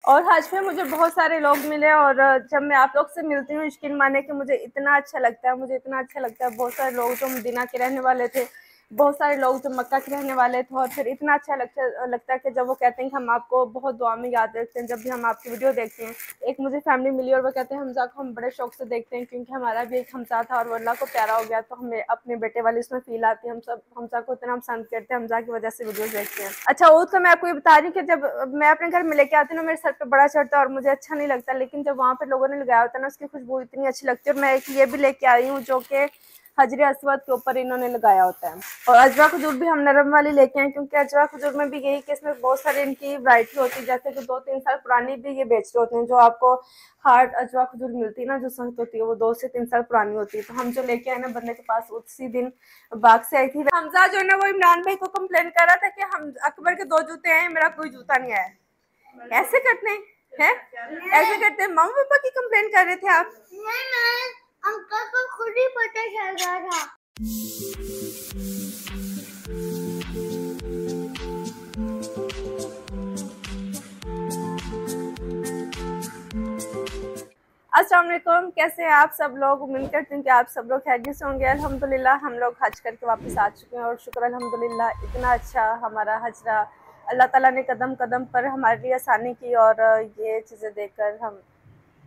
और हज पे मुझे बहुत सारे लोग मिले और जब मैं आप लोग से मिलती हूँ यकीन माने कि मुझे इतना अच्छा लगता है, मुझे इतना अच्छा लगता है। बहुत सारे लोग जो मदीना के रहने वाले थे, बहुत सारे लोग जो मक्का के रहने वाले थे, और फिर इतना अच्छा लगता है कि जब वो कहते हैं कि हम आपको बहुत दुआ में याद रखते हैं जब भी हम आपकी वीडियो देखते हैं। एक मुझे फैमिली मिली और वो कहते हैं हमजा को हम बड़े शौक से देखते हैं क्योंकि हमारा भी एक हमजा था और वो अल्लाह को प्यारा हो गया, तो हमें अपने बेटे वाली उसमें फील आती है। हम सब हमजा को इतना पसंद करते हैं, हमजा की वजह से वीडियो देखते हैं। अच्छा वो तो मैं आपको ये बता रही हूँ कि जब मैं अपने घर में लेके आती हूँ ना, मेरे सर पे बड़ा चढ़ता है और मुझे अच्छा नहीं लगता, लेकिन जब वहाँ पे लोगों ने लगाया होता है ना, उसकी खुशबू इतनी अच्छी लगती है। और मैं एक ये भी लेके आई हूँ जो कि हजरे अस्वद के ऊपर इन्होंने लगाया होता है। और अजवा खजूर भी हम नरम वाली लेके आए क्योंकि अजवा खजूर में भी यही कि इसमें बहुत सारी इनकी वैरायटी होती है, जैसे कि 2-3 साल पुरानी भी ये बेच रहे होते हैं। जो आपको हार्ड अजवा खजूर मिलती है ना, जो सख्त होती है, वो 2 से 3 साल पुरानी होती है। तो हम जो लेके आए ना बंदे के पास, उसी दिन बाग से आई थी। हमजा जो है ना, वो इमरान भाई को कंप्लेन कर रहा था कि हम अकबर के 2 जूते आए, मेरा कोई जूता नहीं आया। ऐसे करते हैं, ऐसे करते हैं। मम्मी पापा की कंप्लेन कर रहे थे आप? नहीं, अंकल को खुद ही पता चल रहा था। अस्सलाम वालेकुम, कैसे हैं आप सब लोग? उम्मीद करती हूँ कि आप सब लोग खैरियत से होंगे। अल्हम्दुलिल्लाह हम लोग हज करके वापस आ चुके हैं और शुक्र अल्हम्दुलिल्लाह इतना अच्छा हमारा हज रहा। अल्लाह ताला ने कदम कदम पर हमारे लिए आसानी की और ये चीज़ें देखकर हम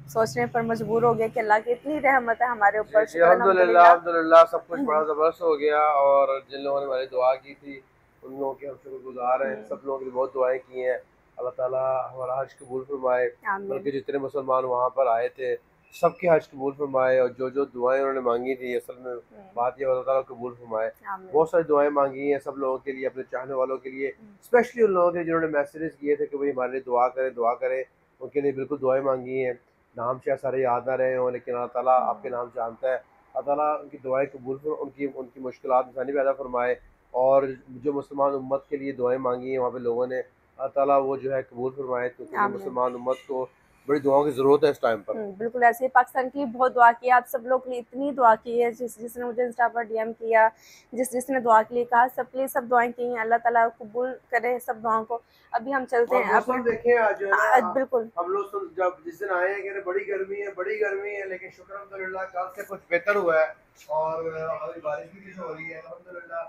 सोचने पर मजबूर हो गए कि अल्लाह की इतनी रहमत है हमारे ऊपर। शुक्र अल्हम्दुलिल्लाह सब कुछ बड़ा ज़बरदस्त हो गया। और जिन लोगों ने हमारी दुआ की थी उन लोगों के हम शुक्रगुजार हैं। सब लोगों की बहुत दुआएं की हैं। अल्लाह ताला हमारा हज कबूल फरमाए। बल्कि जितने मुसलमान वहाँ पर आए थे सबके हज कबूल फरमाए। और जो जो दुआएं उन्होंने मांगी थी, असल में बात ये अल्लाह ताला कबूल फरमाए। बहुत सारी दुआएं मांगी हैं सब लोगों के लिए, अपने चाहने वालों के लिए, स्पेशली उन लोगों के जिन्होंने मैसेजेस किए थे कि भाई हमारे लिए दुआ करें, दुआ करें। उनके लिए बिल्कुल दुआएं मांगी हैं। नाम शायद सारे याद ना रहे हों, लेकिन अल्लाह ताला आपके नाम जानता है। अल्लाह ताला उनकी दुआएं कबूल उनकी उनकी मुश्किलात आसानी पैदा फरमाए। और जो मुसलमान उम्मत के लिए दुआएं मांगी हैं वहाँ पे लोगों ने, अल्लाह ताला वो जो है कबूल फरमाए, क्योंकि मुसलमान उम्मत को बड़ी दुआओं की ज़रूरत है इस टाइम पर। बिल्कुल ऐसे ही पाकिस्तान की बहुत दुआ की, आप सब लोग के लिए इतनी दुआ की है। जिसने मुझे इंस्टा पर डीएम किया, जिसने दुआ के लिए कहा, सबके लिए सब दुआएं की हैं। अल्लाह ताला कबूल करे सब दुआओं को। अभी हम चलते हैं अब देखें आज जो है ना, बिल्कुल हम लोग जब जिस दिन आए हैं कि बड़ी गर्मी है, बड़ी गर्मी है, लेकिन शुक्र अल्हम्दुलिल्लाह कल से कुछ बेहतर हुआ है। और अभी बारिश भी हो रही है अल्हम्दुलिल्लाह।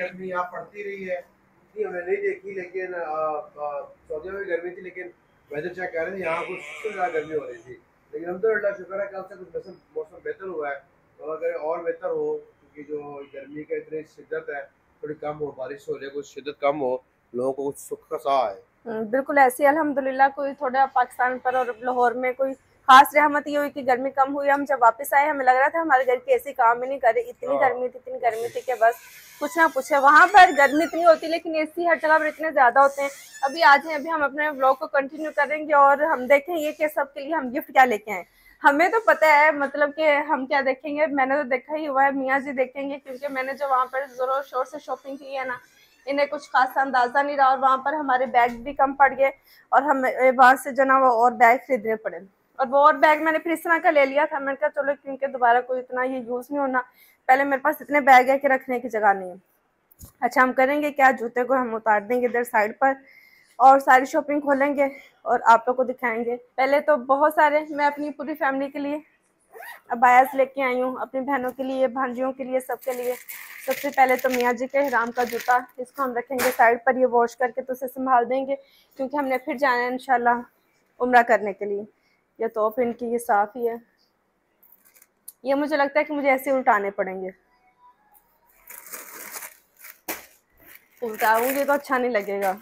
गर्मी यहाँ पड़ती रही है, इतनी हमने नहीं देखी, लेकिन सऊदी में गर्मी थी, लेकिन वेदर चेक कर रहे थे यहाँ कुछ सबसे ज़्यादा गर्मी हो रही थी। लेकिन अल्हम्दुलिल्लाह शुक्र है कल से कुछ मौसम बेहतर हुआ है। तो अगर और बेहतर हो, क्योंकि जो गर्मी का इतनी शिद्दत है थोड़ी कम हो, बारिश हो जाए, कुछ शिद्दत कम हो, लोगों को कुछ सुख का सा आए। बिल्कुल ऐसे अल्हम्दुलिल्लाह कोई थोड़ा पाकिस्तान पर और लाहौर में कोई खास रहमत ये हुई कि गर्मी कम हुई। हम जब वापस आए हमें लग रहा था हमारे घर के ऐसे काम ही नहीं करे, इतनी गर्मी थी कि बस कुछ ना पूछे। वहाँ पर गर्मी इतनी होती लेकिन एसी हर जगह पर इतने ज्यादा होते हैं। अभी आज हैं, अभी हम अपने व्लॉग को कंटिन्यू करेंगे और हम देखेंगे कि सबके लिए हम गिफ्ट क्या लेके आए। हमें तो पता है मतलब कि हम क्या देखेंगे, मैंने तो देखा ही हुआ है, मियाँ जी देखेंगे क्योंकि मैंने जो वहाँ पर जोरों शोर से शॉपिंग की है ना, इन्हें कुछ खास अंदाजा नहीं रहा। और वहाँ पर हमारे बैग भी कम पड़ गए और हम वहाँ से जो ना वो और बैग खरीदने पड़े। और वो और बैग मैंने फिर इस तरह का ले लिया था, मैंने कहा चलो क्योंकि दोबारा कोई इतना ये यूज़ नहीं होना, पहले मेरे पास इतने बैग है कि रखने की जगह नहीं है। अच्छा हम करेंगे क्या, जूते को हम उतार देंगे इधर साइड पर और सारी शॉपिंग खोलेंगे और आप लोग को दिखाएंगे। पहले तो बहुत सारे मैं अपनी पूरी फैमिली के लिए अबायास लेके आई हूँ, अपनी बहनों के लिए, भांजियों के लिए, सबके लिए। सबसे पहले तो मियाँ जी के हिराम का जूता, इसको हम रखेंगे साइड पर, ये वॉश करके तो उसे संभाल देंगे क्योंकि हमने फिर जाना है इंशाल्लाह उम्रा करने के लिए। ये तोप इनकी ये साफ़ ही है, ये मुझे लगता है कि मुझे ऐसे उल्टाने पड़ेंगे, उल्टाऊंगी तो अच्छा नहीं लगेगा।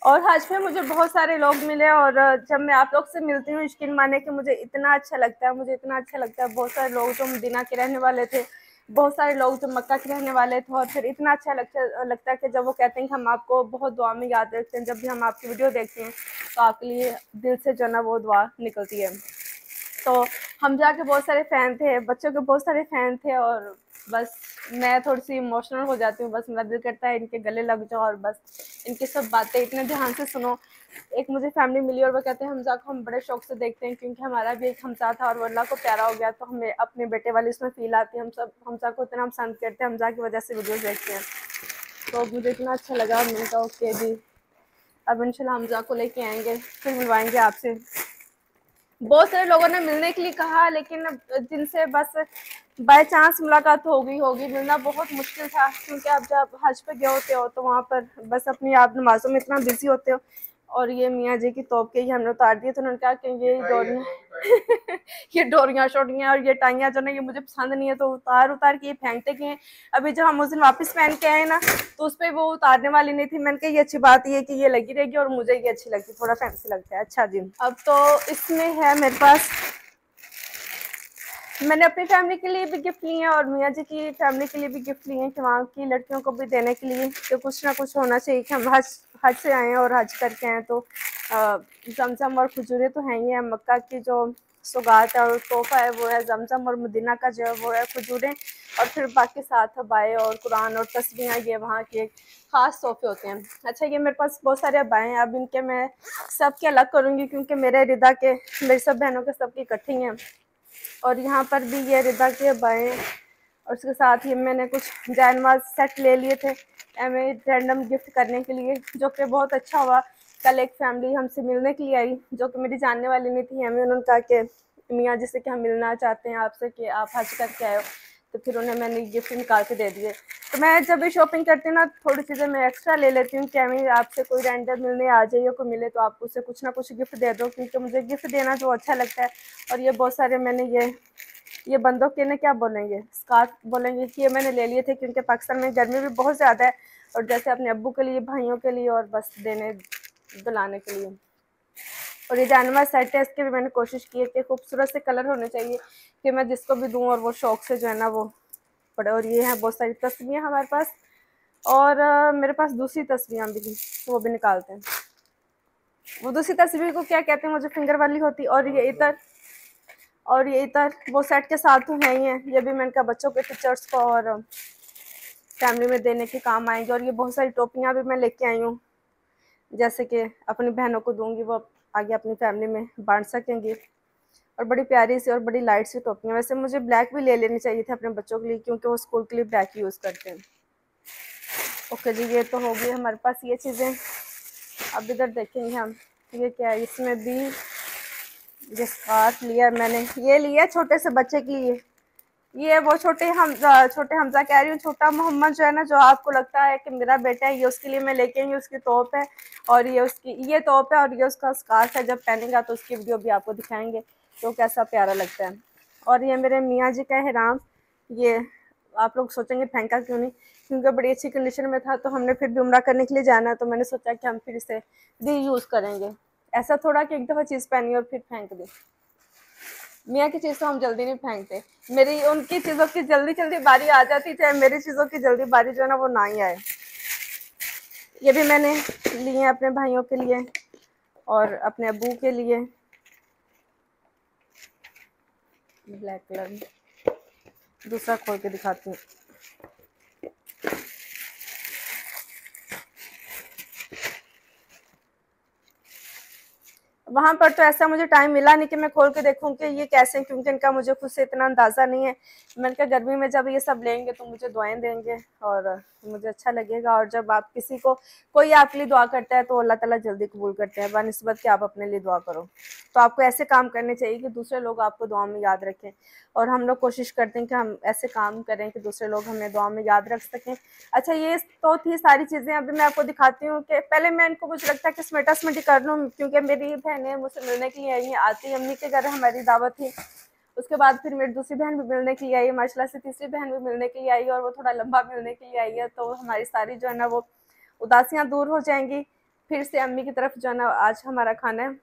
और हज पे मुझे बहुत सारे लोग मिले और जब मैं आप लोग से मिलती हूँ यकीन माने कि मुझे इतना अच्छा लगता है, मुझे इतना अच्छा लगता है। बहुत सारे लोग जो मदीना के रहने वाले थे, बहुत सारे लोग जो मक्का के रहने वाले थे, और फिर इतना अच्छा लगता है कि जब वो कहते हैं कि हम आपको बहुत दुआ में याद रखते हैं। जब भी हम आपकी वीडियो देखते हैं तो आपके लिए दिल से जो ना वो दुआ निकलती है। तो हम जाके बहुत सारे फ़ैन थे, बच्चों के बहुत सारे फ़ैन थे और बस मैं थोड़ी सी इमोशनल हो जाती हूँ। बस मेरा दिल करता है इनके गले लग जाओ और बस इनकी सब बातें इतने ध्यान से सुनो। एक मुझे फैमिली मिली और वो कहते हैं हमजा को हम बड़े शौक से देखते हैं क्योंकि हमारा भी एक हमजा था और वो अल्लाह को प्यारा हो गया, तो हमें अपने बेटे वाली उसमें फील आती है। हम सब हमजा को इतना पसंद करते हैं, हमजा की वजह से वीडियोज़ देखते हैं। तो मुझे इतना अच्छा लगा। मैंने कहा ओके जी, अब इंशाल्लाह हमजा को लेके आएंगे, फिर मिलवाएंगे आपसे। बहुत सारे लोगों ने मिलने के लिए कहा, लेकिन जिनसे बस बाय चांस मुलाकात होगी, मिलना बहुत मुश्किल था, क्योंकि आप जब हज पे गए होते हो तो वहाँ पर बस अपनी आप नमाजों में इतना बिजी होते हो। और ये मियाँ जी की तोप के ही हमने उतार दिए, तो उन्होंने कहा कि ये डोरियाँ ये डोरियाँ शोरियाँ और ये टाइयाँ जो ना ये मुझे पसंद नहीं है, तो उतार के ये फेंकते गए हैं। अभी जब हम उस दिन वापस पहन के आए ना, तो उस पर वो उतारने वाली नहीं थी। मैंने कहा ये अच्छी बात ये कि ये लगी रहेगी, और मुझे ये अच्छी लगती, थोड़ा फैंसी लगता है। अच्छा जी, अब तो इसमें है मेरे पास, मैंने अपनी फैमिली के लिए भी गिफ्ट लिए हैं और मियाँ जी की फैमिली के लिए भी गिफ्ट लिए हैं, कि वहाँ की लड़कियों को भी देने के लिए, तो कुछ ना कुछ होना चाहिए कि हम हज से आए हैं और हज करके आए, तो जमजम और खजूरें तो हैं ही हैं। मक्का की जो सौगात है और तोहफा है वो है जमजम, और मदीना का जो है वो है खजूरें, और फिर बाकी साथ अबाए और कुरान और तस्बीहां, ये वहाँ के ख़ास तोहफे होते हैं। अच्छा, ये मेरे पास बहुत सारे अबाए हैं, अब इनके मैं सब के अलग करूँगी, क्योंकि मेरे रिदा के, मेरी सब बहनों के सबकी इकट्ठी हैं। और यहाँ पर भी ये रिदा के अबाए हैं, और उसके साथ ही मैंने कुछ जानमाज सेट ले लिए थे हमें रैंडम गिफ्ट करने के लिए, जो कि बहुत अच्छा हुआ। कल एक फैमिली हमसे मिलने के लिए आई, जो कि मेरी जानने वाली नहीं थी। हमें उन्होंने कहा कि मियाँ जिससे कि हम मिलना चाहते हैं आपसे, कि आप हज करके आए हो, तो फिर उन्हें मैंने गिफ्ट निकाल के दे दिए। तो मैं जब भी शॉपिंग करती हूँ ना, थोड़ी चीज़ें मैं एक्स्ट्रा ले लेती हूँ, कि हमें आपसे कोई रैंडम मिलने आ जाइए, कोई मिले तो आप उससे कुछ ना कुछ गिफ्ट दे दो, क्योंकि मुझे गिफ्ट देना जो अच्छा लगता है। और ये बहुत सारे मैंने ये बंदों के ने क्या बोलेंगे, स्कार्फ बोलेंगे, कि ये मैंने ले लिए थे, क्योंकि पाकिस्तान में गर्मी भी बहुत ज़्यादा है, और जैसे अपने अब्बू के लिए, भाइयों के लिए, और बस देने दिलाने के लिए। और ये जानवर सेट है, इसके भी मैंने कोशिश की है कि खूबसूरत से कलर होने चाहिए, कि मैं जिसको भी दूँ और वो शौक से जो है ना वो पड़े। और ये है बहुत सारी तस्वीरें हमारे पास, और मेरे पास दूसरी तस्वीरें भी थी, वो भी निकालते हैं। वो दूसरी तस्वीर को क्या कहते हैं, मुझे फिंगर वाली होती। और ये इतर वो सेट के साथ तो है ही हैं, ये भी मैंने कहा बच्चों के टीचर्स को और फैमिली में देने के काम आएंगे। और ये बहुत सारी टोपियाँ भी मैं लेके आई हूँ, जैसे कि अपनी बहनों को दूंगी, वो आगे अपनी फैमिली में बांट सकेंगी। और बड़ी प्यारी सी और बड़ी लाइट सी टोपियाँ। वैसे मुझे ब्लैक भी ले लेनी चाहिए थी अपने बच्चों के लिए, क्योंकि वो स्कूल के लिए ब्लैक यूज़ करते हैं। ओके जी, ये तो हो गई हमारे पास ये चीज़ें। अब इधर देखेंगे हम, ये क्या है, इसमें भी ये स्कार्फ लिया मैंने, ये लिया छोटे से बच्चे के लिए। ये वो छोटे हमजा कह रही हूँ, छोटा मोहम्मद जो है ना, जो आपको लगता है कि मेरा बेटा है, ये उसके लिए मैं लेके आई, उसकी तोप है, और ये उसकी ये तोप है, और ये उसका स्कार्फ है। जब पहनेगा तो उसकी वीडियो भी आपको दिखाएंगे, तो कैसा प्यारा लगता है। और ये मेरे मियाँ जी का एहराम, ये आप लोग सोचेंगे फेंका क्यों नहीं, क्योंकि बड़ी अच्छी कंडीशन में था, तो हमने फिर भी उम्रा करने के लिए जाना है, तो मैंने सोचा कि हम फिर इसे रीयूज़ करेंगे। ऐसा थोड़ा कि एक दफ़ा चीज़ पहनी और फिर फेंक दी। मियाँ की चीज़ तो हम जल्दी नहीं फेंकते, मेरी उनकी चीज़ों की जल्दी जल्दी बारी आ जाती, चाहे मेरी चीज़ों की जल्दी बारी जो है ना वो ना ही आए। ये भी मैंने लिए हैं अपने भाइयों के लिए और अपने अब्बू के लिए, ब्लैक कलर में। दूसरा खोल के दिखाती हूँ। वहाँ पर तो ऐसा मुझे टाइम मिला नहीं कि मैं खोल के देखूँ कि ये कैसे हैं, क्योंकि इनका मुझे खुद से इतना अंदाज़ा नहीं है। मैंने कहा गर्मी में जब ये सब लेंगे तो मुझे दुआएं देंगे और मुझे अच्छा लगेगा। और जब आप किसी को, कोई आपके लिए दुआ करता है तो अल्लाह ताला जल्दी कबूल करते हैं, बनिस्बत कि आप अपने लिए दुआ करो। तो आपको ऐसे काम करने चाहिए कि दूसरे लोग आपको दुआ में याद रखें, और हम लोग कोशिश करते हैं कि हम ऐसे काम करें कि दूसरे लोग हमें दुआ में याद रख सकें। अच्छा, ये तो थी सारी चीज़ें। अभी मैं आपको दिखाती हूँ कि पहले मैं इनको, मुझे लगता है कि समेटा समेटी कर लूँ, क्योंकि मेरी बहनें मुझसे मिलने के लिए आई हैं। आती अम्मी के घर हमारी दावत थी, उसके बाद फिर मेरी दूसरी बहन भी मिलने के लिए आई, माशाल्लाह से तीसरी बहन भी मिलने के लिए आई, और वो थोड़ा लंबा मिलने के लिए आई है। तो हमारी सारी जो है ना वो उदासियाँ दूर हो जाएंगी। फिर से अम्मी की तरफ जो है ना आज हमारा खाना है।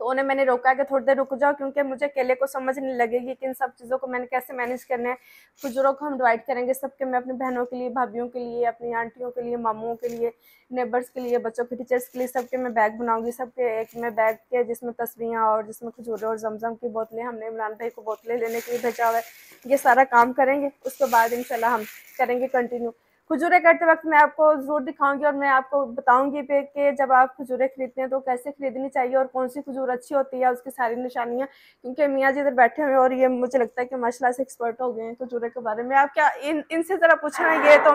तो उन्हें मैंने रोका कि थोड़ी देर रुक जाओ, क्योंकि मुझे अकेले को समझ नहीं लगेगी कि इन सब चीज़ों को मैंने कैसे मैनेज करना है। खुजरों को हम डिवाइड करेंगे सबके, मैं अपनी बहनों के लिए, भाभीियों के लिए, अपनी आंटियों के लिए, मामुओं के लिए, नेबर्स के लिए, बच्चों के टीचर्स के लिए, सबके मैं बैग बनाऊंगी। सबके एक मैं बैग के जिसमें तस्वीरें और जिसमें खजूरें और जमजम की बोतलें, हमने इमरान भाई को बोतलें लेने के लिए भेजा हुआ है। ये सारा काम करेंगे, उसके बाद इंशाल्लाह हम करेंगे कंटिन्यू। खजूरें करते वक्त मैं आपको ज़रूर दिखाऊंगी और मैं आपको बताऊंगी पे कि जब आप खजूरें खरीदते हैं तो कैसे खरीदनी चाहिए और कौन सी खजूर अच्छी होती है, उसकी सारी निशानियां। क्योंकि मियाँ जी इधर बैठे हुए हैं और ये मुझे लगता है कि माशाल्लाह से एक्सपर्ट हो गए हैं खजूरें के बारे में। आप क्या इनसे ज़रा पूछना, ये तो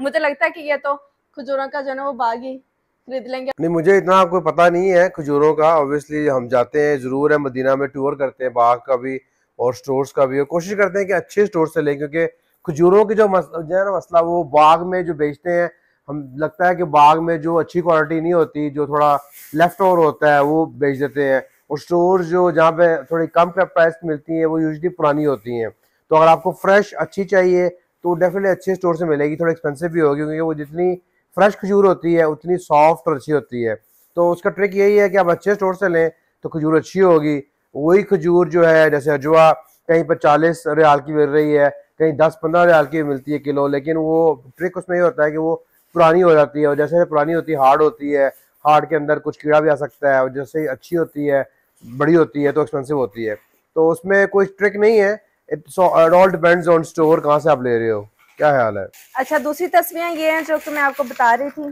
मुझे लगता है कि ये तो खजूरों का जो है ना वो बाग ही खरीद लेंगे। नहीं, मुझे इतना आपको पता नहीं है खजूरों का। ऑब्वियसली हम जाते हैं ज़रूर है, मदीना में टूर करते हैं बाग का भी और स्टोर्स का भी, और कोशिश करते हैं कि अच्छे स्टोर से लें, क्योंकि खजूरों की जो है ना मसला, वो बाग में जो बेचते हैं, हम लगता है कि बाग में जो अच्छी क्वालिटी नहीं होती, जो थोड़ा लेफ्ट ओवर होता है वो बेच देते हैं, और स्टोर जो जहाँ पे थोड़ी कम प्राइस मिलती है वो यूजली पुरानी होती हैं। तो अगर आपको फ्रेश अच्छी चाहिए तो डेफिनेटली अच्छे स्टोर से मिलेगी, थोड़ी एक्सपेंसिव भी होगी, क्योंकि वो जितनी फ्रेश खजूर होती है उतनी सॉफ्ट और अच्छी होती है। तो उसका ट्रिक यही है कि आप अच्छे स्टोर से लें तो खजूर अच्छी होगी। वही खजूर जो है, जैसे अजवा कहीं पर 40 रियाल की मिल रही है, कहीं 10-15 रियाल की मिलती है किलो, लेकिन वो ट्रिक उसमें ये होता है कि वो पुरानी हो जाती है, और जैसे पुरानी होती है हार्ड होती है, हार्ड के अंदर कुछ कीड़ा भी आ सकता है, और जैसे अच्छी होती है बड़ी होती है तो एक्सपेंसिव होती है। तो उसमें कोई ट्रिक नहीं है, it all depends on store कहाँ से आप ले रहे हो। क्या ख्याल है? अच्छा, दूसरी तस्वीरें ये हैं जो कि मैं आपको बता रही थी।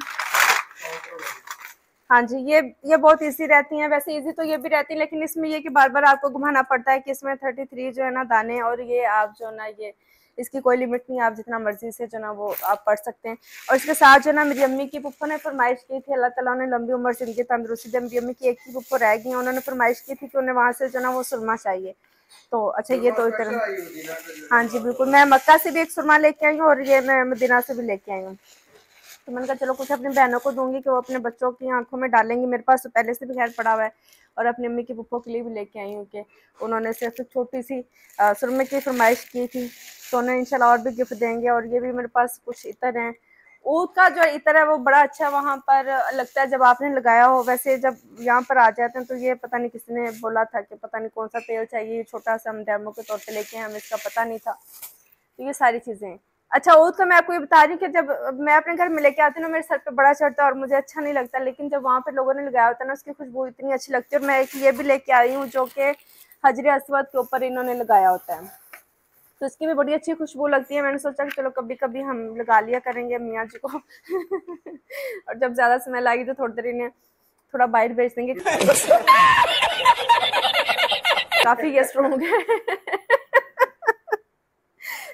हाँ जी, ये बहुत इजी रहती हैं। वैसे इजी तो ये भी रहती है, लेकिन इसमें ये कि बार बार आपको घुमाना पड़ता है कि इसमें 33 जो है ना दाने, और ये आप जो ना ये इसकी कोई लिमिट नहीं, आप जितना मर्जी से जो ना वो आप पढ़ सकते हैं। और इसके साथ जो ना मेरी अम्मी की पुप्पो ने फरमाइश की थी, अल्लाह ताला उन्हें लंबी उम्र से उनकी तंदुरुस्ती दे। मेरी अम्मी की एक ही पुप्पो रह गई, उन्होंने फरमाइश की थी कि उन्हें वहाँ से जो ना वो सुरमा चाहिए। तो अच्छा, ये तो इतना, हाँ जी बिल्कुल, मैं मक्का से भी एक सुरमा लेके आई हूँ और ये मैं मदीना से भी लेके आई हूँ। तो मैंने कहा चलो कुछ अपनी बहनों को दूंगी कि वो अपने बच्चों की आंखों में डालेंगी। मेरे पास तो पहले से भी खैर पड़ा हुआ है, और अपनी अम्मी की पुप्पो के लिए भी लेके आई हूँ कि उन्होंने सिर्फ छोटी सी सुरमे की फरमाइश की थी, तो उन्हें इंशाल्लाह और भी गिफ्ट देंगे। और ये भी मेरे पास कुछ इतर हैं, ऊद का जो इतर है वो बड़ा अच्छा वहाँ पर लगता है जब आपने लगाया हो। वैसे जब यहाँ पर आ जाते हैं तो ये पता नहीं किसने बोला था कि पता नहीं कौन सा तेल चाहिए, छोटा सा हम डेमो के तौर पर लेके हैं, हमें इसका पता नहीं था। तो ये सारी चीजें हैं। अच्छा, ऊद का मैं आपको ये बता रही हूँ कि जब मैं अपने घर में लेके आती हूँ ना, मेरे सर पे बड़ा चढ़ता है और मुझे अच्छा नहीं लगता, लेकिन जब वहाँ पे लोगों ने लगाया होता है ना, उसकी खुशबू इतनी अच्छी लगती है। और मैं एक ये भी लेके आई हूँ जो कि हजरे अस्वद के ऊपर इन्होंने लगाया होता है, तो इसकी भी बड़ी अच्छी खुशबू लगती है। मैंने सोचा कि चलो कभी कभी हम लगा लिया करेंगे मियाँ जी को और जब ज्यादा स्मेल आएगी तो थोड़ी देर इन्हें थोड़ा बाहर भेज देंगे काफी गेस्ट होंगे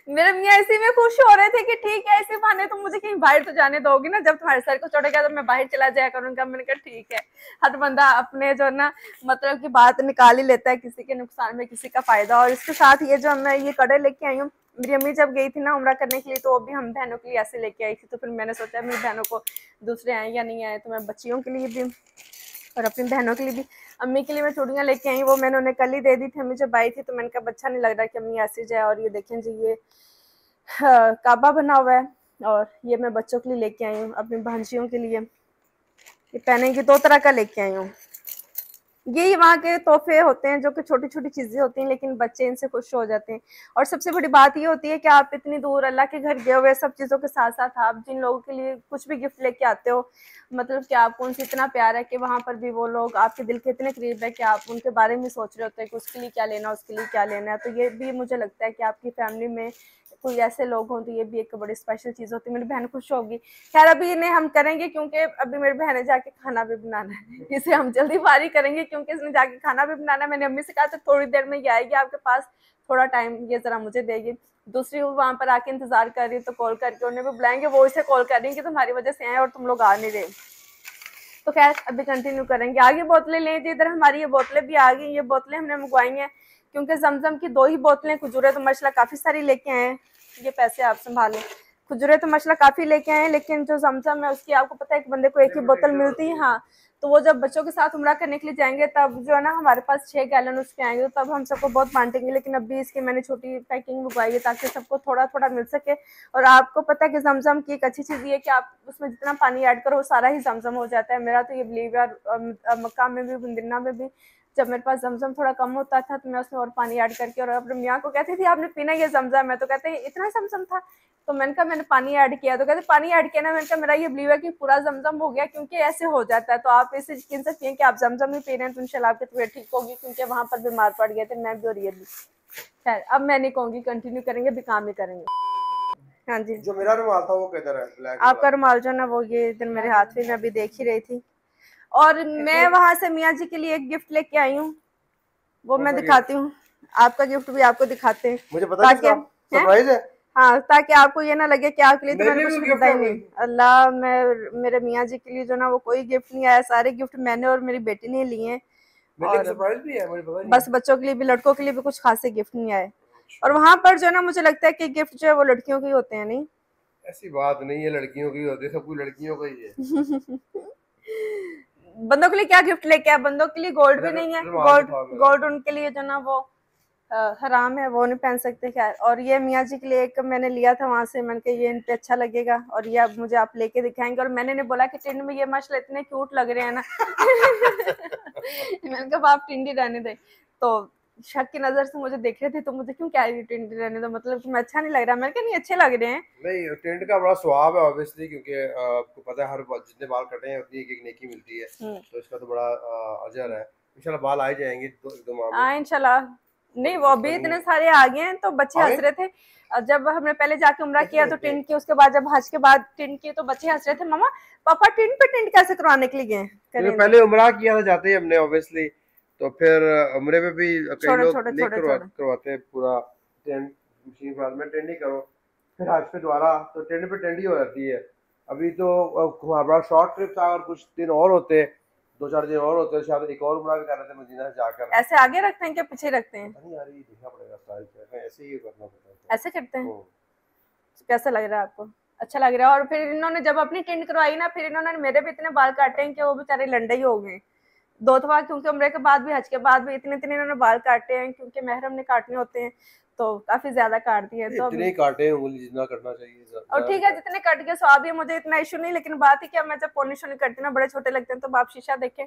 मेरे मियाँ इसी में खुश हो रहे थे कि ठीक है, इसी बहाने तुम मुझे कहीं बाहर तो जाने दोगी ना, जब तुम्हारे सर को चढ़ेगा तो मैं बाहर चला जाया करूंगा। मैंने कहा ठीक है, हर बंदा अपने जो ना मतलब की बात निकाल ही लेता है, किसी के नुकसान में किसी का फायदा। और इसके साथ ये जो मैं ये कड़े लेके आई हूँ, मेरी अम्मी जब गई थी ना उम्रा करने के लिए, तो वो भी हम बहनों के लिए ऐसे लेके आई थी। तो फिर मैंने सोचा मेरी बहनों को दूसरे आए या नहीं आए, तो मैं बच्चियों के लिए भी और अपनी बहनों के लिए भी। अम्मी के लिए मैं चूड़ियाँ लेके आई, वो मैंने उन्हें कल ही दे दी थी, अम्मी जब आई थी। तो मैंने कहा अच्छा नहीं लग रहा कि अम्मी ऐसे जाए। और ये देखें जी, ये काबा बना हुआ है, और ये मैं बच्चों के लिए लेके आई हूँ, अपनी भांजियों के लिए ये पहनेंगी, 2 तरह का लेके आई हूँ। यही वहाँ के तोहफे होते हैं जो कि छोटी छोटी चीजें होती हैं, लेकिन बच्चे इनसे खुश हो जाते हैं। और सबसे बड़ी बात ये होती है कि आप इतनी दूर अल्लाह के घर गए हुए, सब चीज़ों के साथ साथ आप जिन लोगों के लिए कुछ भी गिफ्ट लेके आते हो, मतलब कि आपको उनसे इतना प्यार है कि वहाँ पर भी वो लोग आपके दिल के इतने करीब है कि आप उनके बारे में सोच रहे होते हैं कि उसके लिए क्या लेना, उसके लिए क्या लेना है। तो ये भी मुझे लगता है कि आपकी फैमिली में कोई ऐसे लोग हों तो ये भी एक बड़ी स्पेशल चीज़ होती है। मेरी बहन खुश होगी। खैर अभी इन्हें हम करेंगे क्योंकि अभी मेरी बहन ने जाके खाना भी बनाना है, इसे हम जल्दी फारी करेंगे क्योंकि इसने जाके खाना भी बनाना है। मैंने अम्मी से कहा था थोड़ी देर में ये आएगी आपके पास, थोड़ा टाइम ये जरा मुझे देगी। दूसरी वो वहाँ पर आके इंतजार कर रही है, तो कॉल करके उन्हें भी बुलाएंगे, वो इसे कॉल कर रही है कि तुम्हारी वजह से आए और तुम लोग आ नहीं रहे। तो खैर अभी कंटिन्यू करेंगे। आगे बोतलें लें जी, इधर हमारी ये बोतलें भी आ गई। ये बोतलें हमने मंगवाई हैं क्योंकि जमजम की 2 ही बोतलें, खजूरें तो माशाल्लाह काफ़ी सारी लेके आए हैं। ये पैसे आप संभालें। खजूरें तो माशाल्लाह काफ़ी लेके आए हैं, लेकिन जो जमजम है उसकी आपको पता है एक बंदे को एक ही बोतल मिलती है। हाँ, तो वो जब बच्चों के साथ उम्रा करने के लिए जाएंगे तब जो है ना हमारे पास 6 गैलन उसके आएंगे, तो तब हम सबको बहुत बांटेंगे। लेकिन अभी इसकी मैंने छोटी पैकिंग मंगवाई है ताकि सबको थोड़ा थोड़ा मिल सके। और आपको पता है कि जमजम की एक अच्छी चीज़ ये है कि आप उसमें जितना पानी ऐड करो वो सारा ही जमजम हो जाता है। मेरा तो ये बिलीव है, मक्का में भी मदीना में भी जब मेरे पास जमजम थोड़ा कम होता था तो मैं उसमें और पानी ऐड करके और अपने मियाँ को कहती थी आपने पीना ये जमजम है, तो कहते हैं इतना जमजम था। तो मैंने कहा मैंने पानी ऐड किया, तो कहते पानी ऐड किया ना। मैंने कहा मेरा ये बिलीव है कि पूरा जमजम हो गया, क्योंकि ऐसे हो जाता है। तो आप इसे यकीन से पिए कि आप जमजम ही पी रहे हैं तो इंशाल्लाह आपकी तबीयत ठीक होगी, क्योंकि वहाँ पर बीमार पड़ गए थे मैं भी और ये भी। खैर अब मैं नहीं कहूँगी, कंटिन्यू करेंगे, भी काम ही करेंगे। हाँ जी। जो मेरा रुमाल था वो किधर है? ब्लैक आपका रुमाल जो ना वो ये इधर मेरे हाथ में, मैं अभी देख ही रही थी। और मैं वहां से मियाँ जी के लिए एक गिफ्ट लेके आई हूँ, वो मैं दिखाती हूँ। आपका गिफ्ट भी आपको दिखाते हैं, मुझे पता ताकि सरप्राइज है। हाँ, ताकि आपको ये ना लगे कि आपके लिए तो मैंने कुछ खरीदा ही है नहीं। अल्लाह, मैं मेरे मियाँ जी के लिए जो ना वो कोई गिफ्ट नहीं आया, सारे गिफ्ट मैंने और मेरी बेटी ने लिए हैं। और सरप्राइज भी है, मुझे पता नहीं। बस बच्चों के लिए भी, लड़कों के लिए भी कुछ खासे गिफ्ट नहीं आए। और वहां पर जो ना मुझे लगता है कि गिफ्ट जो है वो लड़कियों के ही होते हैं, नहीं? ऐसी बात नहीं है, लड़कियों की होती है, सब कुछ लड़कियों का ही है। बंदों के लिए क्या गिफ्ट लेके आए? बंदों के लिए गोल्ड भी नहीं है। गोल्ड उनके लिए जो ना वो हराम है, वो नहीं पहन सकते। खैर, और ये मियाँ जी के लिए एक मैंने लिया था वहां से, मैंने कहा ये इन पे अच्छा लगेगा, और ये अब मुझे आप लेके दिखाएंगे। और मैंने नहीं बोला कि टिंड में ये माशाल्लाह इतने क्यूट लग रहे हैं ना। मैंने कहा आप टिंडी रहने दे। तो शक की नजर से मुझे देख रहे थे, तो मुझे क्यों कह रही टिंडी रहने दो, मतलब तुम्हें अच्छा नहीं लग रहा? मैंने कहा नहीं, अच्छे लग रहे हैं। नहीं, टिंड का बड़ा स्वाब है ऑब्वियसली, क्योंकि आपको पता है हर जितने बाल कटे हैं उतनी एक नेकी मिलती है, तो इसका तो बड़ा अजर है। इंशाल्लाह बाल आ जाएंगे दो माह में। इंशाल्लाह। नहीं, वो अभी इतने सारे आ गए हैं, तो बच्चे हंस रहे थे। जब हमने पहले जाके उम्रा किया तो टिंड की, उसके बाद जब हज के बाद टिंड की, तो बच्चे हंस रहे थे, मामा पापा टिंड पे टिंड कैसे करवाने के लिए गए? पहले उम्रा किया था, जाते ही हमने ऑब्वियसली, तो फिर उम्रे में भी कई लोग नहीं करवाते पूरा टेंट मशीन बाद में टेंड ही करो, फिर हज पे दोबारा तो टेंड पे टेंड ही हो जाती है। अभी तो हमारा शॉर्ट ट्रिप था, और कुछ दिन और होते, 2-4 दिन और होते, शायद एक और उम्रा भी कर रहे थे मदीना से जाकर। ऐसे आगे रखते हैं क्या पीछे रखते हैं? नहीं यार, ये देखना पड़ेगा स्टाइल से, ऐसे ही करना पड़ता है। ऐसे करते हैं? कैसा लग रहा है आपको? अच्छा लग रहा है। और फिर इन्होंने जब अपनी टिंड करवाई ना, फिर इन्होंने मेरे भी इतने बाल काटे हैं कि वो बेचारे लंडे ही हो गए 2 दफा, क्योंकि उम्रे के बाद भी हज के बाद भी इतने इतने इन्होंने बाल काटे हैं, क्योंकि महरम ने काटने होते हैं, तो काफी ज्यादा काट दिए। तो इतने काटे हैं, उंगली जितना करना चाहिए। और ठीक है, जितने कट गए स्वाब है, मुझे इतना इशू नहीं। लेकिन बात ही क्या, मैं जब पोनी शोनी करती ना, बड़े छोटे लगते हैं, तो आप शीशा देखें।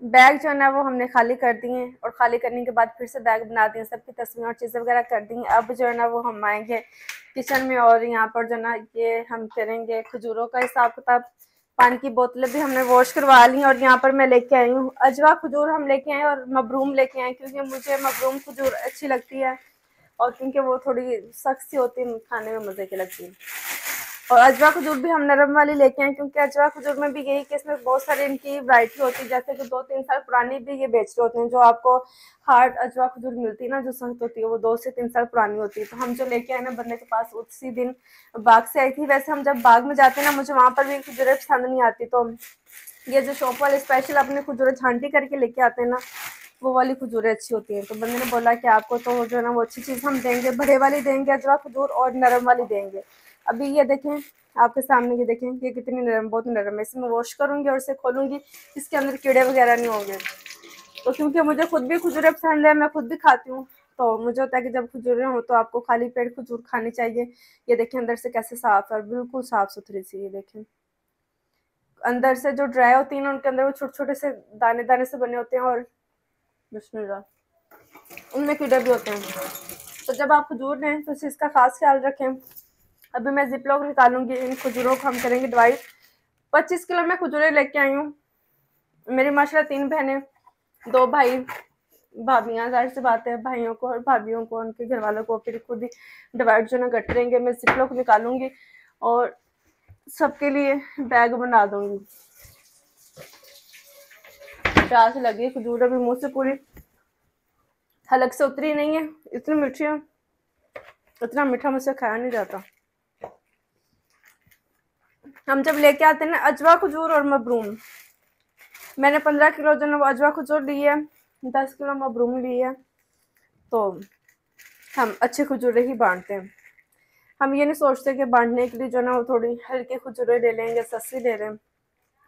बैग जो है ना वो हमने खाली कर दिए हैं, और खाली करने के बाद फिर से बैग बना दिए, सबकी तस्वीरें और चीज़ें वगैरह कर दी हैं। अब जो है ना वो हम आएंगे किचन में, और यहाँ पर जो ना ये हम करेंगे खजूरों का हिसाब किताब। पानी की बोतलें भी हमने वॉश करवा ली, और यहाँ पर मैं लेके आई हूँ अजवा खजूर हम लेके आए, और मबरूम लेके आए, क्योंकि मुझे मबरूम खजूर अच्छी लगती है, और क्योंकि वो थोड़ी सख्त सी होती है, खाने में मज़े की लगती है। और अजवा खजूर भी हम नरम वाली लेके आए, क्योंकि अजवा खजूर में भी यही कि इसमें बहुत सारी इनकी वैरायटी होती है, जैसे कि 2-3 साल पुरानी भी ये बेच रहे होते हैं। जो आपको हार्ड अजवा खजूर मिलती है ना, जो सख्त होती है, वो 2 से 3 साल पुरानी होती है। तो हम जो लेके आए ना बंदे के पास, उसी दिन बाग से आई थी। वैसे हम जब बाग में जाते हैं ना, मुझे वहाँ पर भी खजूरें पसंद नहीं आती, तो ये जो शॉप वाले स्पेशल अपने खजूरें छांटी करके लेके आते हैं ना, वो वाली खजूरें अच्छी होती हैं। तो बंदे ने बोला कि आपको तो जो है ना वो अच्छी चीज़ हम देंगे, बड़े वाली देंगे अजवा खजूर, और नरम वाली देंगे। अभी ये देखें आपके सामने, ये देखें ये कितनी नरम, बहुत नरम है। इसे मैं वॉश करूंगी और इसे खोलूंगी, इसके अंदर कीड़े वगैरह नहीं होंगे। तो क्योंकि मुझे खुद भी खजूरें पसंद है, मैं खुद भी खाती हूँ, तो मुझे होता है कि जब खजूरें हो तो आपको खाली पेट खजूर खानी चाहिए। ये देखें अंदर से कैसे साफ है, और बिल्कुल साफ सुथरी सी। ये देखें अंदर से जो ड्राई होती है ना, उनके अंदर वो छोटे छोटे से दाने दाने से बने होते हैं, और बिस्मिल्लाह, उनमें कीड़े भी होते हैं। तो जब आप खजूर लें तो इस चीज़ का खास ख्याल रखें। अभी मैं जिप लॉक निकालूंगी, इन खजूरों को हम करेंगे डिवाइड। 25 किलो मैं खजूरें लेके आई हूँ। मेरी माशाल्लाह 3 बहनें, 2 भाई, भाभियाँ, जाहिर सी बात है भाइयों को और भाभियों को, उनके घर वालों को फिर खुद ही डिवाइड जो ना कट रहेंगे। मैं जिप लॉक निकालूंगी और सबके लिए बैग बना दूंगी। प्यास लगी, खजूर अभी मुँह से पूरी हलक से उतरी नहीं है, इतनी मीठी है, इतना मीठा मुझसे खाया नहीं जाता। हम जब लेके आते हैं ना अजवा खजूर और मबरूम, मैंने 15 किलो जो ना वो अजवा खजूर ली है, 10 किलो मबरूम ली है, तो हम अच्छे खजूरें ही बांटते हैं। हम ये नहीं सोचते कि बांटने के लिए जो ना वो थोड़ी हल्की खजूरें ले लेंगे, सस्ती ले लें।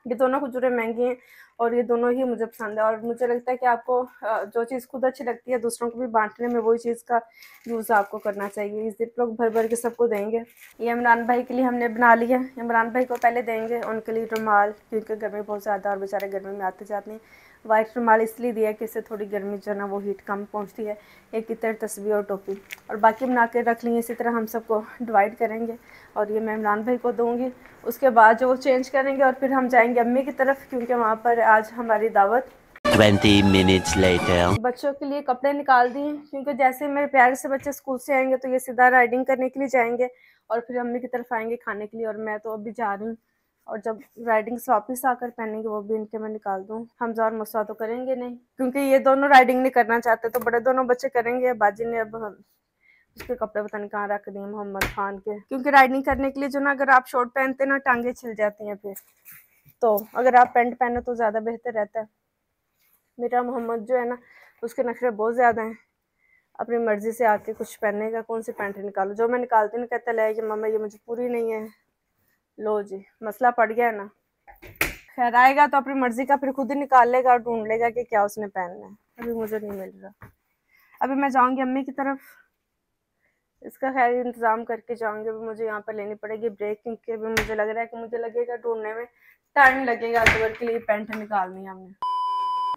ये दोनों खजूरें महंगी हैं, और ये दोनों ही मुझे पसंद है। और मुझे लगता है कि आपको जो चीज़ खुद अच्छी लगती है दूसरों को भी बांटने में वही चीज़ का यूज़ आपको करना चाहिए। इस जिप लोग भर भर के सबको देंगे। ये इमरान भाई के लिए हमने बना लिया, इमरान भाई को पहले देंगे, उनके लिए रुमाल, क्योंकि गर्मी बहुत ज़्यादा और बेचारे गर्मी में आते जाते हैं। वाइट रुमाल इसलिए दिया कि इससे थोड़ी गर्मी जो है ना वो हीट कम पहुंचती है। एक इतर तस्बीह और टोपी, और बाकी बना के रख लेंगे। इसी तरह हम सबको डिवाइड करेंगे, और ये मैं इमरान भाई को दूँगी। उसके बाद जो वो चेंज करेंगे, और फिर हम जाएंगे अम्मी की तरफ, क्योंकि वहाँ पर आज हमारी दावत। 20 minutes later. बच्चों के लिए कपड़े निकाल दिए, क्योंकि जैसे मेरे प्यारे से बच्चे स्कूल से आएंगे तो ये सीधा राइडिंग करने के लिए जाएंगे, और फिर अम्मी की तरफ आएंगे खाने के लिए, और मैं तो अभी जा रही हूँ। और जब राइडिंग से वापस आकर पहनेंगे वो भी इनके मैं निकाल दूँ। हमजा और मुस्वा तो करेंगे नहीं, क्योंकि ये दोनों राइडिंग नहीं करना चाहते, तो बड़े दोनों बच्चे करेंगे। बाजी ने अब उसके कपड़े पता नहीं कहाँ रख दिए मोहम्मद खान के, क्योंकि राइडिंग करने के लिए जो ना, अगर आप शॉर्ट पहनते ना टांगे छिल जाती हैं फिर, तो अगर आप पैंट पहनो तो ज़्यादा बेहतर रहता है। मेरा मोहम्मद जो है ना, उसके नखरे बहुत ज़्यादा हैं, अपनी मर्जी से आके कुछ पहनने का, कौन सी पैंट निकालो, जो मैं निकालती हूँ कहता है कि मम्मा ये मुझे पूरी नहीं है। लो जी, मसला पड़ गया है ना। खैर आएगा तो अपनी मर्जी का फिर खुद ही निकाल लेगा और ढूंढ लेगा कि क्या उसने पहनना है। अभी मुझे नहीं मिल रहा। अभी मैं जाऊंगी अम्मी की तरफ, इसका खैर इंतज़ाम करके जाऊंगी। अभी मुझे यहाँ पर लेनी पड़ेगी ब्रेक, क्योंकि अभी मुझे लग रहा है कि मुझे लगेगा ढूंढने में टाइम लगेगा। अकबर के लिए पैंट निकालनी है हमने।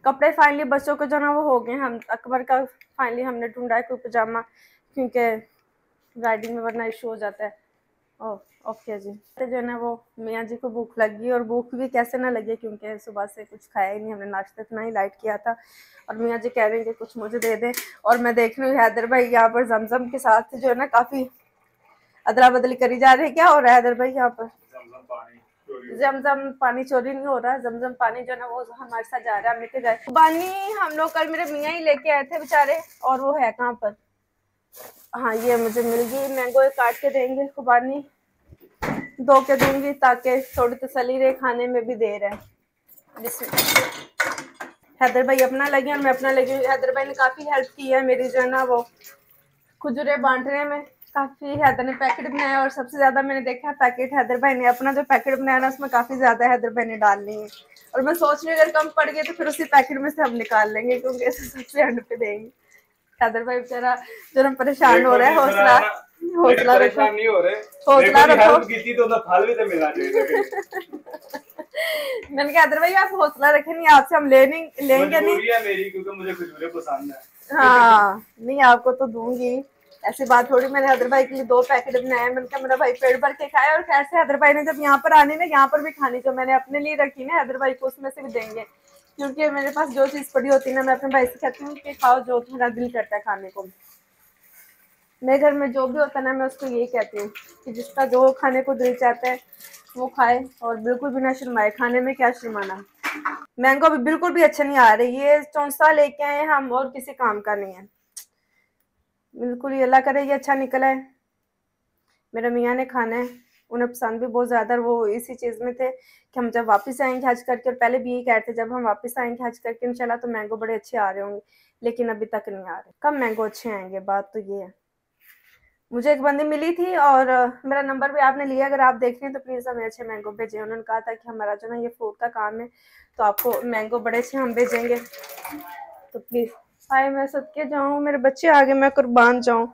कपड़े फाइनली बच्चों के जो ना वो हो गए। हम अकबर का फाइनली हमने ढूंढा है कोई पजामा, क्योंकि राइडिंग में वरना इशू हो जाता है। ओके जी। तो जो है ना वो मियाँ जी को भूख लगी, और भूख भी कैसे ना लगे, क्योंकि सुबह से कुछ खाया ही नहीं हमने, नाश्ता इतना ही लाइट किया था। और मियाँ जी कह रहे हैं कि कुछ मुझे दे दें। और मैं देख रही हूँ हैदर भाई यहाँ पर जमजम के साथ जो है ना काफ़ी अदला बदली करी जा रही है। क्या हो रहा है हैदर भाई यहाँ पर? जमजम पानी चोरी नहीं हो रहा, जमजम पानी जो है ना वो हमारे साथ जा रहा है। मिट गए पानी हम लोग कल मेरे मियाँ ही लेके आए थे बेचारे, और वो है कहाँ पर? हाँ ये मुझे मिल गई। मैंगो काट के देंगे, खुबानी धो के दूंगी ताकि थोड़ी तसल्ली रहे, खाने में भी देर है। हैदर भाई अपना लगे और मैं अपना लगी। हैदर भाई ने काफ़ी हेल्प की है मेरी जो है ना वो खुजरे बांटने में। काफ़ी हैदर ने पैकेट बनाया, और सबसे ज़्यादा मैंने देखा पैकेट हैदर भाई ने अपना जो पैकेट बनाया ना उसमें काफ़ी ज़्यादा हैदर भाई ने डालनी है। और मैं सोच रही हूँ अगर कम पड़ गए तो फिर उसी पैकेट में से हम निकाल लेंगे, क्योंकि ऐसे सबसे एंड पे देंगे। हैदर भाई बेचारा जो परेशान हो रहा है, हौसला रखो, हौसला रखो। मैंने कहा हैदर भाई आप हौसला रखें, नहीं आपसे हम लेंगे नहीं मेरी, क्योंकि मुझे खुजरे पसंद है। हाँ नहीं आपको तो दूंगी, ऐसी बात थोड़ी। मैंने हैदर भाई के लिए 2 पैकेट बनाए। मैंने कहा मेरा भाई पेट भर के खाए, और खैर से हैदर भाई ने जब यहाँ पर आनी ना, यहाँ पर भी खानी जो मैंने अपने लिए रखी ना, हैदर भाई को उसमें से भी देंगे, क्योंकि मेरे पास जो चीज़ पड़ी होती है ना मैं अपने भाई से कहती हूँ कि खाओ जो तुम्हारा दिल करता है खाने को। मेरे घर में जो भी होता है ना मैं उसको यही कहती हूँ कि जिसका जो खाने को दिल चाहता है वो खाए, और बिल्कुल भी ना शर्माए। खाने में क्या शर्माना। मैंगो अभी बिल्कुल भी अच्छा नहीं आ रही, ये चौंसा लेके आए हम और किसी काम का नहीं है बिल्कुल। ही अल्लाह करे ये अच्छा निकला है। मेरे मियाँ ने खाना है, उन्हें पसंद भी बहुत ज़्यादा। वो इसी चीज़ में थे कि हम जब वापस आएंगे हज करके, और पहले भी यही कहते जब हम वापस आएंगे हज करके इंशाल्लाह तो मैंगो बड़े अच्छे आ रहे होंगे, लेकिन अभी तक नहीं आ रहे। कब मैंगो अच्छे आएंगे, बात तो ये है। मुझे एक बंदी मिली थी और मेरा नंबर भी आपने लिया, अगर आप देख रहे हैं तो प्लीज़ हमें अच्छे मैंगो भेजें। उन्होंने कहा था कि हमारा जो ना ये फ्रूट का काम है तो आपको मैंगो बड़े अच्छे हम भेजेंगे, तो प्लीज़। हाय मैं सदके जाऊँ, मेरे बच्चे आ गए, मैं कुर्बान जाऊँ।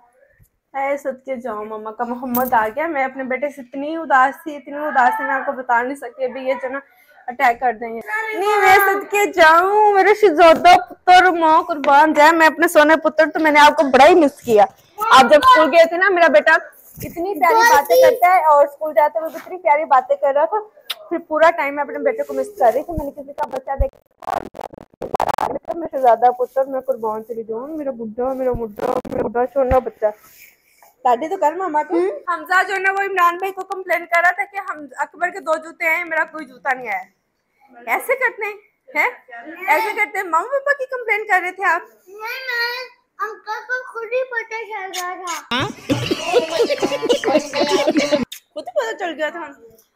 है सदके जाऊँ, मम्मा का मोहम्मद आ गया। मैं अपने बेटे से इतनी उदास थी मैं आपको बता नहीं सकती। अभी ये जो ना अटैक कर देंगे। नहीं मैं सदके जाऊँ, मेरे शहजादा पुत्र, माँ कुर्बान जाए। मैं अपने सोने पुत्र तो मैंने आपको बड़ा ही मिस किया। आप जब स्कूल गए थे ना मेरा बेटा इतनी प्यारी बातें करता है, और स्कूल जाते हुए इतनी प्यारी बातें कर रहा था। फिर पूरा टाइम मैं अपने बेटे को मिस कर रही थी। मैंने किसी का बच्चा देखा, मैं शहजादा पुत्र, मैं कुर्बान चली जाऊँ। मेरा बुढ़ा छोड़ना बच्चा दादी तो कर मामा को। हमजा जो ना वो इमरान भाई को कंप्लेन कर रहा था कि हम अकबर के 2 जूते आए, मेरा कोई जूता नहीं आया। ऐसे करते हैं ऐसे करते हैं। मम्मी पापा की कंप्लेन कर रहे थे आप? अंकल को खुद ही पता चल गया था। खुद ही पता चल गया था।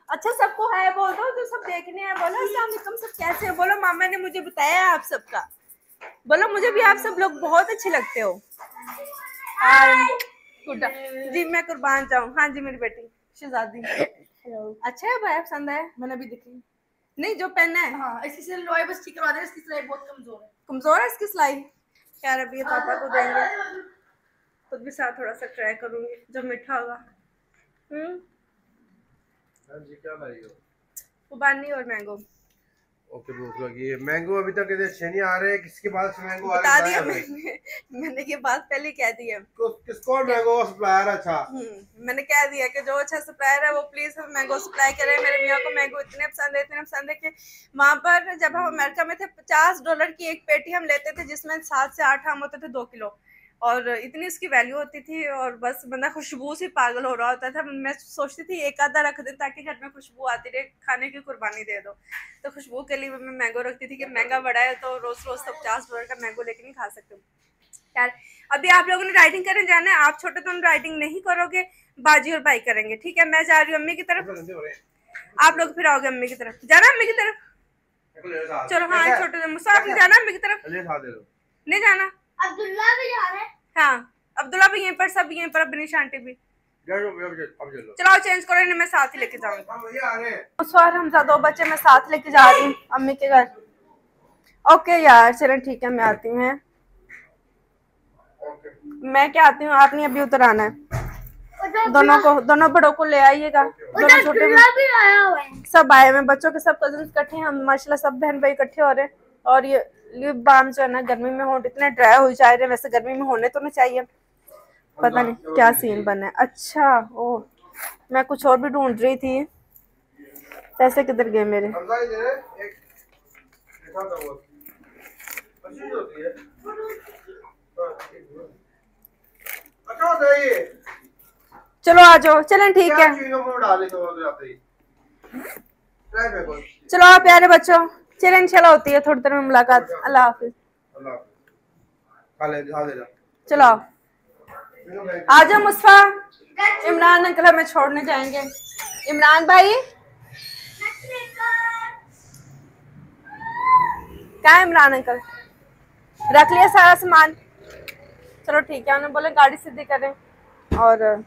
अच्छा सबको है बोल दो, जो सब देखने हैं बोलो अस्सलाम वालेकुम, सब कैसे हो बोलो। मामा ने मुझे बताया आप सबका, बोलो मुझे भी आप सब लोग बहुत अच्छे लगते हो। जी मैं कुर्बान जाऊँ। हाँ जी मेरी बेटी शहजादी अच्छा है भाई, पसंद है? मैंने अभी देखी नहीं जो पहना है। हाँ इसकी सिलाई बस ठीक करवा दे, इसकी सिलाई बहुत कमजोर है इसकी सिलाई। यार अभी पापा को देंगे, खुद भी साथ थोड़ा सा ट्राई करूंगी जब मीठा होगा। क्या लाई हो? खुबानी और मैंगो। ओके भूख लगी है। मैंगो अभी तक अच्छे नहीं आ रहे, किसके पास से मैंगो आ बता दिया मैंने ये बात पहले कह दी है। किसको मैंगो सप्लायर अच्छा? मैंने कह दिया कि जो अच्छा सप्लायर है वो प्लीज मैंगो सप्लाई करे। मेरे मियाँ को मैंगो इतने पसंद है कि वहाँ पर जब हम अमेरिका में थे $50 की एक पेटी हम लेते थे, जिसमें 7 से 8 आम होते थे 2 किलो। और इतनी उसकी वैल्यू होती थी, और बस बंदा खुशबू से पागल हो रहा होता था। मैं सोचती थी एक आधा रख दे ताकि घर में खुशबू आती रहे, खाने की कुर्बानी दे दो। तो खुशबू के लिए मैं मैंगो रखती थी कि महंगा बड़ा है तो रोज रोज तो $50 का मैंगो लेके नहीं खा सकते यार। अभी आप लोगों ने राइडिंग करने जाना है, आप छोटे तो राइडिंग नहीं करोगे, बाजी और भाई करेंगे, ठीक है। मैं जा रही हूँ अम्मी की तरफ, आप लोग फिर आओगे अम्मी की तरफ। जाना अम्मी की तरफ, चलो। हाँ छोटे मुसाफ जाना अम्मी की तरफ, नहीं जाना। अब्दुल्ला भी जा रहा है, हाँ अब्दुल्ला भी यहीं पर, सब यहीं पर, बिनिश आंटी भी। चलो चेंज करो, इन्हें मैं साथ ही लेके जाऊंगी। उस बार हम 2 बच्चे मैं साथ लेके जा रही हूँ अम्मी के घर। ओके यार चलें ठीक है, मैं आती हूँ। मैं क्या आती हूँ, आप नहीं अभी उतर आना है। दोनों बड़ों को ले आइएगा, दोनों छोटे भी आया हुआ है, सब आए हुए बच्चों के, सब कजिन्स इकट्ठे हैं, हम माशाल्लाह सब बहन भाई इकट्ठे हो रहे हैं। और ये लिप बाम जो है ना गर्मी में हो इतने ड्राई हो जा रहे हैं, वैसे गर्मी में होने तो नहीं चाहिए, पता नहीं क्या सीन बना है। अच्छा ओ, मैं कुछ और भी ढूंढ रही थी, पैसे किधर गए मेरे। चलो आ जाओ, चलें ठीक है। चलो आप प्यारे बच्चों, चलें इंशाल्लाह होती है थोड़ी देर में मुलाकात। अल्लाह हाफिज। चलो आ जाओ मुस्फा, इमरान अंकल हमें छोड़ने जाएंगे। इमरान भाई क्या है, इमरान अंकल रख लिया सारा सामान। चलो ठीक है, उन्होंने बोले गाड़ी सीधी करें। और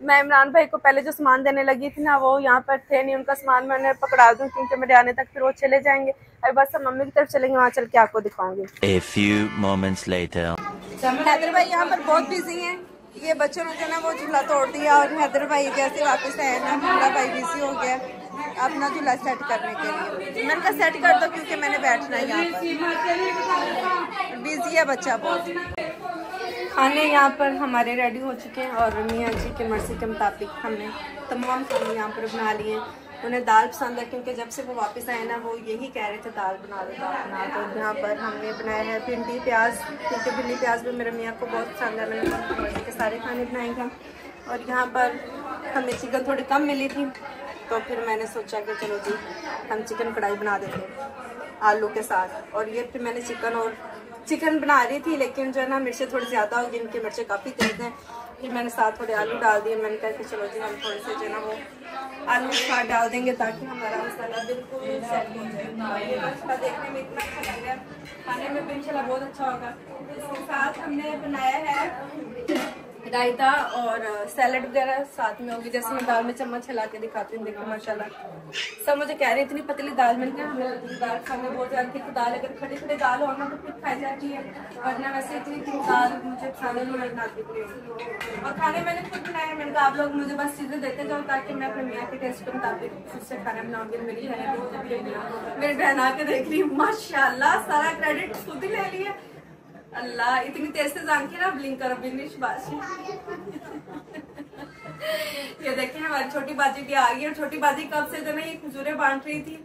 मैं इमरान भाई को पहले जो सामान देने लगी थी ना, वो यहाँ पर थे नहीं, उनका सामान मैं उन्हें पकड़ा दूं क्योंकि मेरे आने तक फिर वो चले जाएंगे। अरे बस हम मम्मी की तरफ चलेंगे, वहाँ चल के आपको दिखाऊंगी। A few moments later. Haider भाई यहाँ पर बहुत बिजी हैं, ये बच्चों ने जो ना वो झूला तोड़ दिया, और हैदर भाई जैसे वापस आए ना, मेरा भाई बिजी हो गया अपना झूला सेट करने के लिए। मैंने कहा सेट कर दो क्योंकि मैंने बैठना है यहाँ पर, बिजी है बच्चा बहुत। खाने यहाँ पर हमारे रेडी हो चुके हैं, और मियाँ जी के मर्जी के मुताबिक हमने तमाम खाने यहाँ पर बना लिए। उन्हें दाल पसंद है क्योंकि जब से वो वापस आए ना, वो यही कह रहे थे दाल बना दो दाल बना दो। तो यहाँ पर हमने बनाया है भिंडी प्याज, क्योंकि भिंडी प्याज भी मेरे मियाँ को बहुत पसंद है। मैंने उनकी मर्जी के सारे खाने बनाएंगे। और यहाँ पर हमें चिकन थोड़ी कम मिली थी, तो फिर मैंने सोचा कि चलो जी हम चिकन कढ़ाई बना देते हैं आलू के साथ। और ये फिर मैंने चिकन बना रही थी, लेकिन जो है ना मिर्चें थोड़ी ज़्यादा होगी, इनकी मिर्चें काफ़ी तेज़ हैं। फिर मैंने साथ थोड़े आलू डाल दिए। मैंने कहा कि चलो जी हम थोड़े से जो है ना वो आलू साथ डाल देंगे ताकि हमारा मसाला बिल्कुल सेट हो जाए। मसाला देखने में इतना अच्छा लग रहा है, खाने में भी इंशाल्लाह बहुत अच्छा होगा। इसके साथ हमने बनाया है रायता और सैलड वगैरह साथ में होगी। जैसे मैं दाल में चम्मच हिला के दिखाती हूँ, देखो माशाल्लाह सब मुझे कह रहे हैं इतनी पतली दाल मिल गई। हमें पतली दाल खाने बहुत ज़्यादा थिक दाल, अगर खड़ी खड़ी दाल हो ना तो फिर खाई जाती है, वरना वैसे इतनी थिक दाल मुझे खाने में नहीं आती। और खाने मैंने खुद बनाया, मैंने कहा आप लोग मुझे बस चीज़ें देते जाओ ताकि मैं अपने मियाँ के टेस्ट के मुताबिक खुद से खाना बनाऊँगी। मेरी बहन आके देख रही माशाल्लाह, सारा क्रेडिट खुद ही ले लिया। अल्लाह इतनी तेज से जान के ना ब्लिंक करो बिनिश बाजी। ये देखिए हमारी छोटी बाजी भी आ गई, और छोटी बाजी कब से जो ना ये खजूरें बांट रही थी।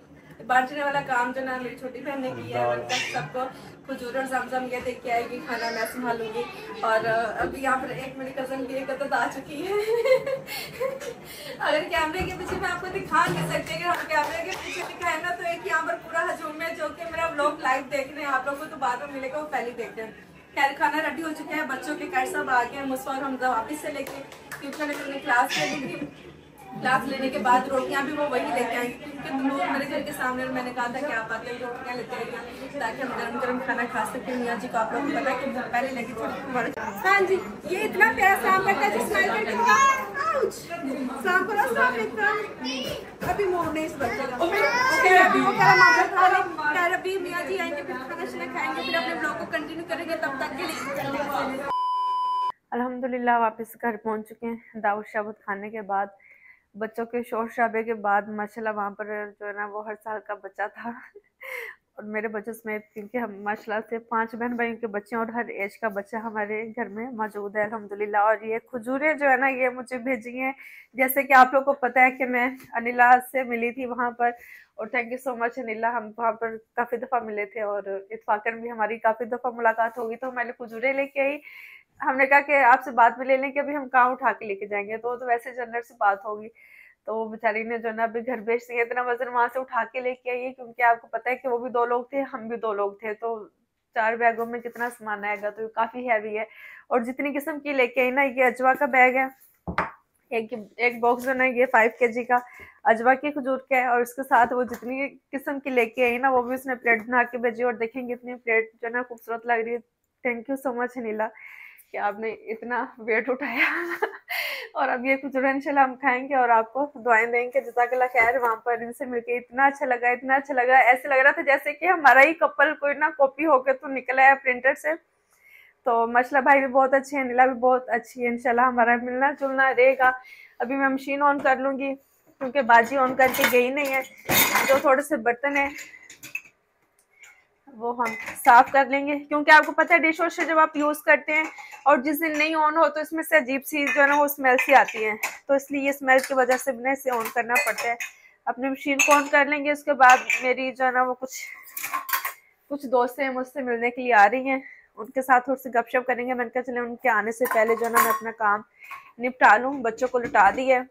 बांटने वाला काम जो ना मेरी छोटी बहन ने किया है, सबको खजूर और जमजम ये देख के आएगी, खाना मैं संभालूंगी। और अभी यहाँ पर एक मेरी कजन भी एक आ चुकी है। अगर कैमरे के पीछे मैं आपको दिखा नहीं सकती, अगर हम कैमरे के पीछे दिखाए ना तो एक यहाँ पर पूरा हजूम है जो कि मेरा व्लॉग लाइव देख रहे हैं आप लोगों को, तो बाद में मिलेगा वो पहले देख रहे हैं। खैर खाना रेडी हो चुका है, बच्चों के कैट सब आ गए, मुझसे और हमजा वापस से लेके ट्यूशन में क्लास ले ली थी। क्लास लेने के बाद रोटियां भी वो वही लेके आएंगी क्योंकि लोग मेरे घर के सामने, और मैंने कहा था कि आप आते रोटियां लेते आइए ताकि हम गरम गरम खाना खा सकें। मियाँ जी को आप लोग को पता है कि पहले लगी थोड़ी बड़ा। हाँ जी ये इतना प्यारा सांप करता है, स्माइल करके सांप करो सांप अभी मोड़ने इस बच्चे का। अभी मियाँ जी आएंगे फिर खाना शाना खाएंगे, फिर अपने ब्लॉग को कंटिन्यू करेंगे। तब तक के लिए अल्हम्दुलिल्लाह वापस घर पहुँच चुके हैं दाऊद शाबूत खाने के बाद, बच्चों के शोर शराबे के बाद। माशाल्लाह वहाँ पर जो है ना वो हर साल का बच्चा था और मेरे बच्चों समेत, क्योंकि हम माशाल्लाह से 5 बहन भाइयों के बच्चे और हर एज का बच्चा हमारे घर में मौजूद है अल्हम्दुलिल्लाह। और ये खजूरें जो है ना ये मुझे भेजी हैं, जैसे कि आप लोग को पता है कि मैं अनिला से मिली थी वहाँ पर, और thank you so much Anila, हम वहाँ पर काफ़ी दफ़ा मिले थे और इत्फाकन भी हमारी काफ़ी दफ़ा मुलाकात होगी, तो मैंने खजूरें लेके आई हमने कहा कि आपसे बात भी ले लें कि अभी हम कहाँ उठा के लेके जाएंगे, तो वैसे जनरल से बात होगी। तो वो बेचारी ने जो ना अभी घर भेज दिया, इतना वजन वहां से उठा के लेके आई है, क्योंकि आपको पता है कि वो भी 2 लोग थे, हम भी 2 लोग थे, तो 4 बैगों में कितना सामान आएगा, तो काफी हैवी है। और जितनी किस्म की लेके आई ना, ये अजवा का बैग है, एक एक बॉक्स जो ना ये 5 kg का अजवा की खजूर का है, और उसके साथ वो जितनी किस्म की लेके आई ना, वो भी उसने प्लेट बना के भेजी। और देखेंगे इतनी प्लेट जो ना खूबसूरत लग रही है। थैंक यू सो मच नीला कि आपने इतना वेट उठाया। और अब ये खजूर इंशाल्लाह हम खाएंगे और आपको दुआएं देंगे। जज़ाकल्लाह खैर, वहां पर इनसे मिलके इतना अच्छा लगा, इतना अच्छा लगा, ऐसे लग रहा था जैसे कि हमारा ही कपल कोई ना कॉपी होकर तो निकला है प्रिंटर से। तो मशला भाई भी बहुत अच्छे हैं, नीला भी बहुत अच्छी है, इंशाल्लाह हमारा मिलना जुलना रहेगा। अभी मैं मशीन ऑन कर लूंगी क्योंकि बाजी ऑन करके गई नहीं है। जो थोड़े से बर्तन है वो हम साफ कर लेंगे, क्योंकि आपको पता है डिश वॉशर जब आप यूज करते हैं और जिस दिन नहीं ऑन हो तो इसमें से अजीब सी जो है ना वो स्मेल सी आती है, तो इसलिए ये स्मेल की वजह से बिना इसे ऑन करना पड़ता है। अपनी मशीन को ऑन कर लेंगे। उसके बाद मेरी जो है ना वो कुछ दोस्त हैं मुझसे मिलने के लिए आ रही हैं, उनके साथ थोड़ी सी गपशप करेंगे। मैंने कहा चले उनके आने से पहले जो है ना मैं अपना काम निपटा लूँ। बच्चों को लुटा दी है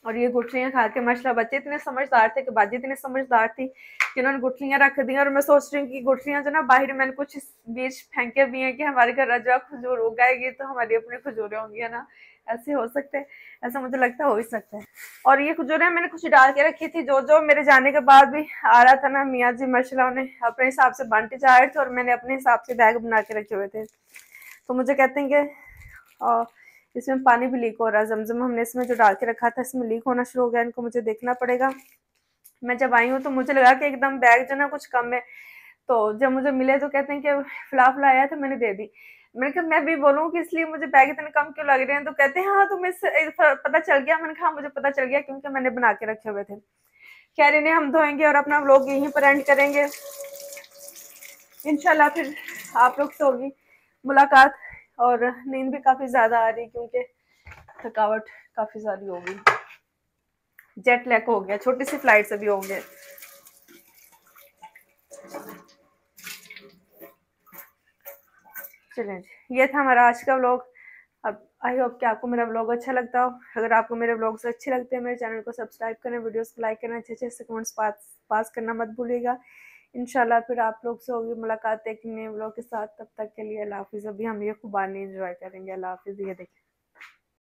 और ये गुठलियां खा के माशाल्लाह बच्चे इतने समझदार थे कि बाजी इतनी समझदार थी कि उन्होंने गुठलियां रख दी। और मैं सोच रही हूँ कि गुठलियां जो ना बाहर मैंने कुछ बीज फेंके भी हैं कि हमारे घर रजवा खजूर उगाएगी तो हमारी अपनी खजूरें होंगी, है ना। ऐसे हो सकते हैं, ऐसा मुझे लगता है हो ही सकता है। और ये खजूरें मैंने कुछ डाल के रखी थी, जो जो मेरे जाने के बाद भी आ रहा था ना, मियाँ जी माशाल्लाह उन्हें अपने हिसाब से बांटे जा रहे थे और मैंने अपने हिसाब से बैग बना के रखे हुए थे। तो मुझे कहते हैं कि इसमें पानी भी लीक हो रहा है, जमजम हमने इसमें जो डाल के रखा था इसमें लीक होना शुरू हो गया, इनको मुझे देखना पड़ेगा। मैं जब आई हूँ तो मुझे लगा कि एकदम बैग जो ना कुछ कम है, तो जब मुझे मिले तो कहते हैं कि फलाफला आया था मैंने दे दी। मैंने कहा मैं भी बोलूँ कि इसलिए मुझे बैग इतने कम क्यों लग रहे हैं, तो कहते हैं हाँ तुम्हें पता चल गया। मैंने कहा मुझे पता चल गया क्योंकि मैंने बना के रखे हुए थे। खैर इन्हें हम धोएंगे और अपना व्लॉग यहीं पर एंड करेंगे इंशाल्लाह। फिर आप लोग से होगी मुलाकात। और नींद भी काफी ज्यादा आ रही क्योंकि थकावट काफी सारी हो गई, जेट लैग हो गया, छोटी सी फ्लाइट से भी हो गया। चलें ये था हमारा आज का व्लॉग। अब आई होप कि आपको मेरा व्लॉग अच्छा लगता हो। अगर आपको मेरे व्लॉग्स अच्छे लगते हैं मेरे चैनल को सब्सक्राइब करें, वीडियोस को लाइक करना, अच्छे से कमेंट्स पास करना मत भूलिएगा। इंशाल्लाह फिर आप लोग से होगी मुलाकात एक नए व्लॉग के साथ। तब तक के लिए अल्लाह हाफिज़। अभी हम ये खुबानी एंजॉय करेंगे। अल्लाह हाफिज़। ये देखिए